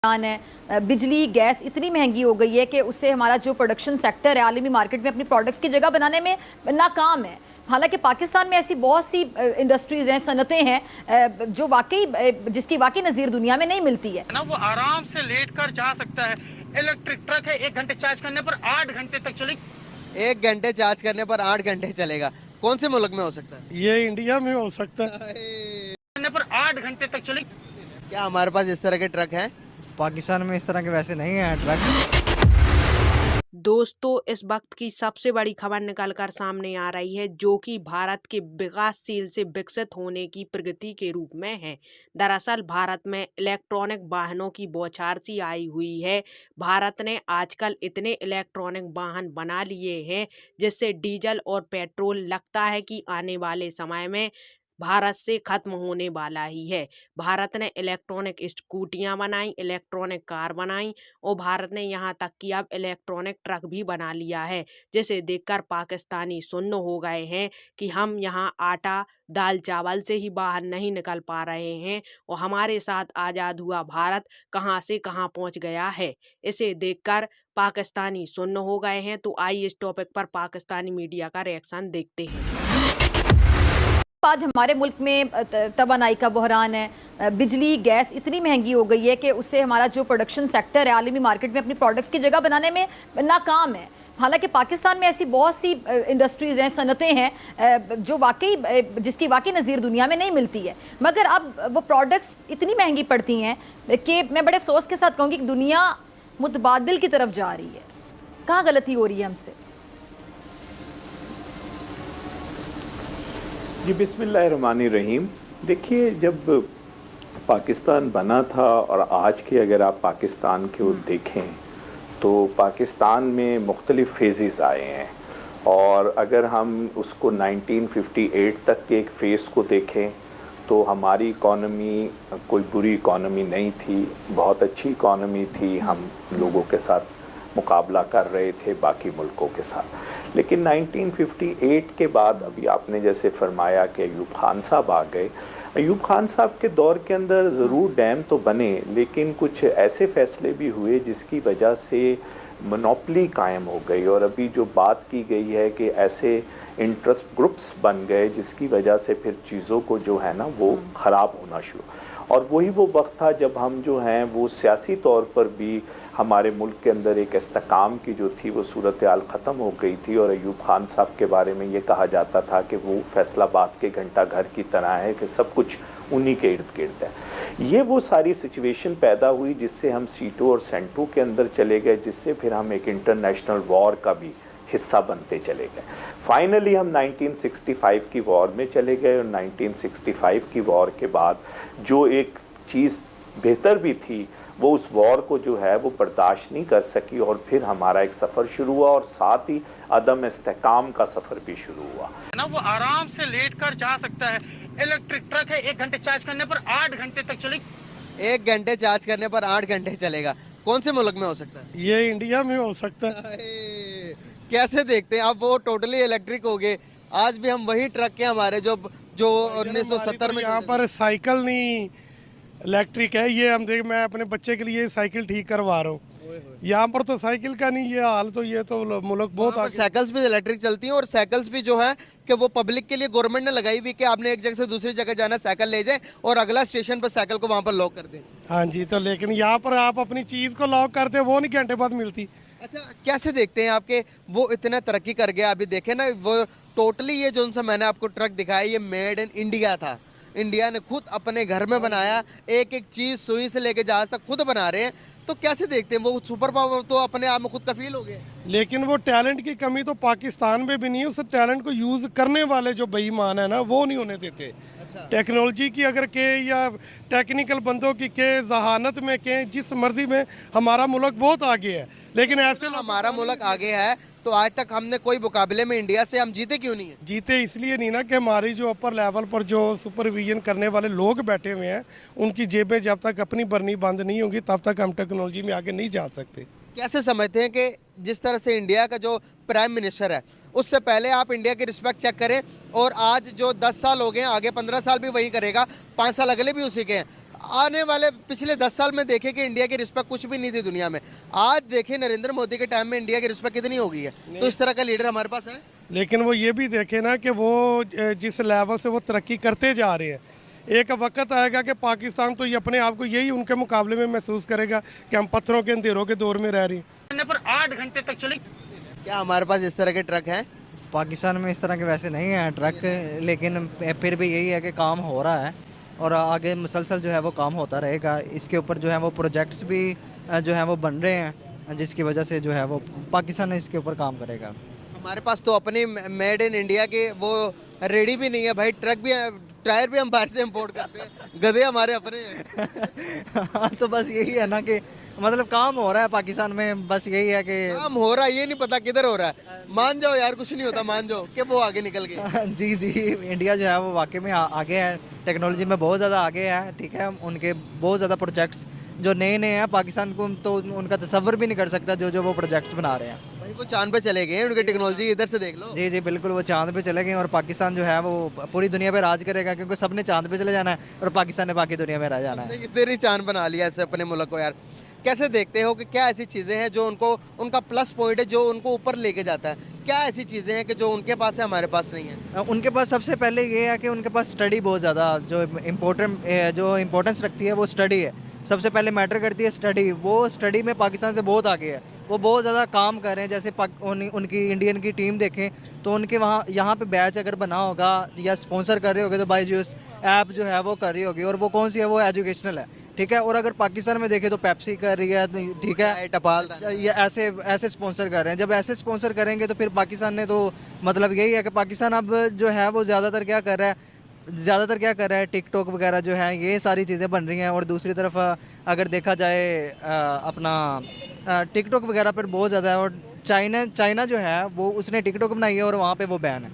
है। बिजली गैस इतनी महंगी हो गई है कि उससे हमारा जो प्रोडक्शन सेक्टर है आलमी मार्केट में अपनी प्रोडक्ट्स की जगह बनाने में नाकाम है। हालांकि पाकिस्तान में ऐसी बहुत सी इंडस्ट्रीज़ हैं, सनतें हैं जो वाकई जिसकी वाकई नज़ीर दुनिया में नहीं मिलती है ना। वो आराम से लेट कर जा सकता है। इलेक्ट्रिक ट्रक है, 1 घंटे चार्ज करने पर 8 घंटे तक चलेगी। 1 घंटे चार्ज करने पर 8 घंटे चलेगा। कौन से मुल्क में हो सकता है? ये इंडिया में हो सकता है। करने पर 8 घंटे तक चलेगी। क्या हमारे पास इस तरह के ट्रक हैं? पाकिस्तान में इस तरह के वैसे नहीं है ट्रक। दोस्तों, इस वक्त की सबसे बड़ी खबर निकल कर सामने आ रही है जो कि भारत के विकासशील से विकसित होने की प्रगति के रूप में है। दरअसल भारत में इलेक्ट्रॉनिक वाहनों की बौछार सी आई हुई है। भारत ने आजकल इतने इलेक्ट्रॉनिक वाहन बना लिए हैं जिससे डीजल और पेट्रोल लगता है कि आने वाले समय में भारत से खत्म होने वाला ही है। भारत ने इलेक्ट्रॉनिक स्कूटियां बनाई, इलेक्ट्रॉनिक कार बनाई और भारत ने यहाँ तक कि अब इलेक्ट्रॉनिक ट्रक भी बना लिया है, जिसे देखकर पाकिस्तानी सुन्न हो गए हैं कि हम यहाँ आटा दाल चावल से ही बाहर नहीं निकल पा रहे हैं और हमारे साथ आज़ाद हुआ भारत कहाँ से कहाँ पहुँच गया है। इसे देखकर पाकिस्तानी सुन्न हो गए हैं। तो आइए इस टॉपिक पर पाकिस्तानी मीडिया का रिएक्शन देखते हैं। आज हमारे मुल्क में तवानाई का बहरान है। बिजली गैस इतनी महंगी हो गई है कि उससे हमारा जो प्रोडक्शन सेक्टर है आलमी मार्केट में अपनी प्रोडक्ट्स की जगह बनाने में नाकाम है। हालांकि पाकिस्तान में ऐसी बहुत सी इंडस्ट्रीज़ हैं, सनतें हैं जो वाकई जिसकी वाकई नज़ीर दुनिया में नहीं मिलती है, मगर अब वो प्रोडक्ट्स इतनी महंगी पड़ती हैं कि मैं बड़े अफसोस के साथ कहूँगी कि दुनिया मुतबादिल की तरफ जा रही है। कहाँ गलती हो रही है हमसे? जी बिस्मिल्लाहिर्रहमानिर्रहीम। देखिए, जब पाकिस्तान बना था और आज के अगर आप पाकिस्तान को देखें तो पाकिस्तान में मुख्तलिफ़ फेजेस आए हैं। और अगर हम उसको 1958 तक के एक फ़ेज़ को देखें तो हमारी इकॉनमी कोई बुरी इकॉनमी नहीं थी, बहुत अच्छी इकॉनमी थी। हम लोगों के साथ मुकाबला कर रहे थे बाकी मुल्कों के साथ। लेकिन 1958 के बाद अभी आपने जैसे फरमाया कि अयूब खान साहब आ गए। अयूब खान साहब के दौर के अंदर ज़रूर डैम तो बने, लेकिन कुछ ऐसे फ़ैसले भी हुए जिसकी वजह से मोनोपली कायम हो गई। और अभी जो बात की गई है कि ऐसे इंटरेस्ट ग्रुप्स बन गए जिसकी वजह से फिर चीज़ों को जो है ना वो ख़राब होना शुरू। और वही वो वक्त था जब हम जो हैं वो सियासी तौर पर भी हमारे मुल्क के अंदर एक इस्तेकाम की जो थी वो सूरत हाल ख़त्म हो गई थी। और अयूब खान साहब के बारे में ये कहा जाता था कि वो फैसलाबाद के घंटा घर की तरह है कि सब कुछ उन्हीं के इर्द गिर्द है। ये वो सारी सिचुएशन पैदा हुई जिससे हम सीटों और सेंटों के अंदर चले गए, जिससे फिर हम एक इंटरनेशनल वॉर का भी हिस्सा बनते चले गए। फाइनली हम 1965 की वॉर में चले गए और 1965 की वॉर के बाद जो एक चीज़ बेहतर भी थी वो उस वॉर को जो है वो बर्दाश्त नहीं कर सकी और फिर हमारा एक सफ़र शुरू हुआ और साथ ही अदम इस्तेकाम का सफ़र भी शुरू हुआ ना। वो आराम से लेट कर जा सकता है। इलेक्ट्रिक ट्रक है, 1 घंटे चार्ज करने पर 8 घंटे तक चलेगी। 1 घंटे चार्ज करने पर 8 घंटे चलेगा। कौन से मुल्क में हो सकता है? ये इंडिया में हो सकता है। कैसे देखते हैं आप? वो टोटली इलेक्ट्रिक हो गए। आज भी हम वही ट्रक के हमारे जो 1970 में यहाँ पर साइकिल नहीं इलेक्ट्रिक है। ये हम देख, मैं अपने बच्चे के लिए साइकिल ठीक करवा रहा हूँ। यहाँ पर तो साइकिल का नहीं ये हाल, तो ये तो मुल्क बहुत आगे। साइकिल्स भी इलेक्ट्रिक चलती हैं और साइकिल्स भी जो है कि वो पब्लिक के लिए गवर्नमेंट ने लगाई हुई कि आपने एक जगह से दूसरी जगह जाना, साइकिल ले जाए और अगला स्टेशन पर साइकिल को वहाँ पर लॉक कर दें। हाँ जी, तो लेकिन यहाँ पर आप अपनी चीज़ को लॉक करते वो नहीं घंटे बाद मिलती। अच्छा, कैसे देखते हैं आपके वो इतना तरक्की कर गया? अभी देखे ना, वो टोटली ये जो सा मैंने आपको ट्रक दिखाया ये मेड इन इंडिया था। इंडिया ने खुद अपने घर में बनाया, एक एक चीज़ सुई से लेके जहाज तक खुद बना रहे हैं। तो कैसे देखते हैं? वो सुपर पावर तो अपने आप में खुद कफील हो गए। लेकिन वो टैलेंट की कमी तो पाकिस्तान में भी नहीं है। उस टैलेंट को यूज़ करने वाले जो बेईमान है ना वो नहीं होने देते। अच्छा। टेक्नोलॉजी की अगर के या टेक्निकल बंदों की के जहानत में के जिस मर्जी में हमारा मुल्क बहुत आगे है, लेकिन ऐसे हमारा मुल्क आगे है तो आज तक हमने कोई मुकाबले में इंडिया से हम जीते क्यों नहीं है? जीते इसलिए नहीं ना कि हमारी जो अपर लेवल पर जो सुपरविजन करने वाले लोग बैठे हुए हैं उनकी जेबें जब तक अपनी भरनी बंद नहीं होंगी तब तक हम टेक्नोलॉजी में आगे नहीं जा सकते। कैसे समझते हैं कि जिस तरह से इंडिया का जो प्राइम मिनिस्टर है उससे पहले आप इंडिया की रिस्पेक्ट चेक करें और आज जो 10 साल हो गए, आगे 15 साल भी वही करेगा, 5 साल अगले भी उसी के हैं। आने वाले पिछले 10 साल में देखें कि इंडिया की रिस्पेक्ट कुछ भी नहीं थी दुनिया में। आज देखें नरेंद्र मोदी के टाइम में इंडिया की रिस्पेक्ट कितनी हो गई है। तो इस तरह का लीडर हमारे पास है। लेकिन वो ये भी देखे ना कि वो जिस लेवल से वो तरक्की करते जा रहे हैं, एक वक्त आएगा कि पाकिस्तान तो ये अपने आप को यही उनके मुकाबले में महसूस करेगा कि हम पत्थरों के अंधेरों के दौर में रह रहे हैं। करने पर 8 घंटे तक चली। क्या हमारे पास इस तरह के ट्रक हैं? पाकिस्तान में इस तरह के वैसे नहीं हैं ट्रक, लेकिन फिर भी यही है कि काम हो रहा है और आगे मुसलसल जो है वो काम होता रहेगा। इसके ऊपर जो है वो प्रोजेक्ट्स भी जो है वो बन रहे हैं, जिसकी वजह से जो है वो पाकिस्तान इसके ऊपर काम करेगा। हमारे पास तो अपनी मेड इन इंडिया के वो रेडी भी नहीं है भाई। ट्रक भी, टायर भी हम बाहर से इंपोर्ट करते हैं, गधे हमारे अपने हैं। हाँ, तो बस यही है ना कि मतलब काम हो रहा है पाकिस्तान में, बस यही है कि काम हो रहा है, ये नहीं पता किधर हो रहा है। मान जाओ यार, कुछ नहीं होता, मान जाओ कि वो आगे निकल गए। जी जी, इंडिया जो है वो वाकई में आगे है, टेक्नोलॉजी में बहुत ज़्यादा आगे है। ठीक है, उनके बहुत ज़्यादा प्रोजेक्ट्स जो नए नए हैं, पाकिस्तान को तो उनका तसव्वुर भी नहीं कर सकता जो जो वो प्रोजेक्ट्स बना रहे हैं। भाई वो चांद पे चले गए, उनकी टेक्नोलॉजी इधर से देख लो। जी जी बिल्कुल, वो चांद पे चले गए और पाकिस्तान जो है वो पूरी दुनिया पे राज करेगा, क्योंकि सबने चांद पे चले जाना है और पाकिस्तान ने बाकी दुनिया में रह जाना है। इस देर ही चांद बना लिया ऐसे अपने मुल्क को यार। कैसे देखते हो कि क्या ऐसी चीज़ें हैं जो उनको, उनका प्लस पॉइंट है जो उनको ऊपर लेके जाता है? क्या ऐसी चीज़ें हैं कि जो उनके पास है हमारे पास नहीं है? उनके पास सबसे पहले ये है कि उनके पास स्टडी बहुत ज़्यादा जो इम्पोर्टेंस रखती है वो स्टडी है। सबसे पहले मैटर करती है स्टडी। वो स्टडी में पाकिस्तान से बहुत आगे है, वो बहुत ज़्यादा काम कर रहे हैं। जैसे उनकी इंडियन की टीम देखें तो उनके वहाँ यहाँ पे बैच अगर बना होगा या स्पॉन्सर कर रहे होगे तो बायजूस ऐप जो है वो कर रही होगी, और वो कौन सी है, वो एजुकेशनल है। ठीक है, और अगर पाकिस्तान में देखें तो पेप्सी कर रही है, ठीक है, टपाल ये ऐसे स्पॉन्सर कर रहे हैं। जब ऐसे स्पॉन्सर करेंगे तो फिर पाकिस्तान ने तो मतलब यही है कि पाकिस्तान अब जो है वो ज़्यादातर क्या कर रहा है, टिकटॉक वगैरह जो है ये सारी चीज़ें बन रही हैं। और दूसरी तरफ अगर देखा जाए अपना टिकटॉक वगैरह पर बहुत ज़्यादा है, और चाइना जो है वो उसने टिकटॉक बनाई है और वहाँ पे वो बैन है।